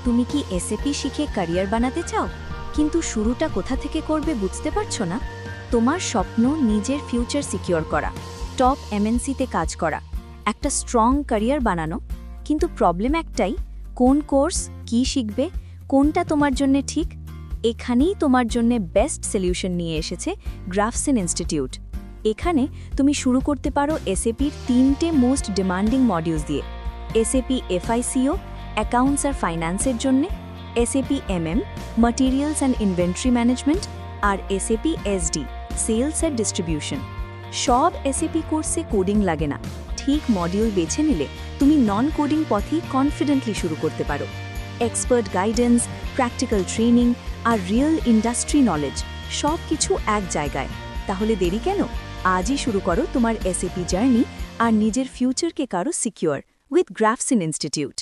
তুমি কি এসএপি শিখে ক্যারিয়ার বানাতে চাও কিন্তু শুরুটা কোথা থেকে করবে বুঝতে পারছো না? তোমার স্বপ্ন নিজের ফিউচার সিকিউর করা, টপ এমএনসিতে কাজ করা, একটা স্ট্রং ক্যারিয়ার বানানো। কিন্তু প্রবলেম একটাই, কোন কোর্স, কি শিখবে, কোনটা তোমার জন্য ঠিক? এখানেই তোমার জন্য বেস্ট সলিউশন নিয়ে এসেছে গ্রাফসেন ইনস্টিটিউট। এখানে তুমি শুরু করতে পারো এসএপির 3টে মোস্ট ডিমান্ডিং মডিউলস দিয়ে। এসএপি এফআইসিও, অ্যাকাউন্টস আর ফাইন্যান্সের জন্য, SAP MM, materials and inventory management, আর এসএপি এসডি, সেলস আর ডিস্ট্রিবিউশন। সব এসএপি কোর্সে কোডিং লাগে না। ঠিক মডিউল বেছে নিলে তুমি নন কোডিং পথেই কনফিডেন্টলি শুরু করতে পারো। এক্সপার্ট গাইডেন্স, প্র্যাকটিক্যাল ট্রেনিং আর রিয়েল ইন্ডাস্ট্রি নলেজ সব কিছু এক জায়গায়। তাহলে দেরি কেন? আজই শুরু করো তোমার এসএপি জার্নি আর নিজের ফিউচারকে কারো সিকিউর উইথ গ্রাফসেন ইনস্টিটিউট।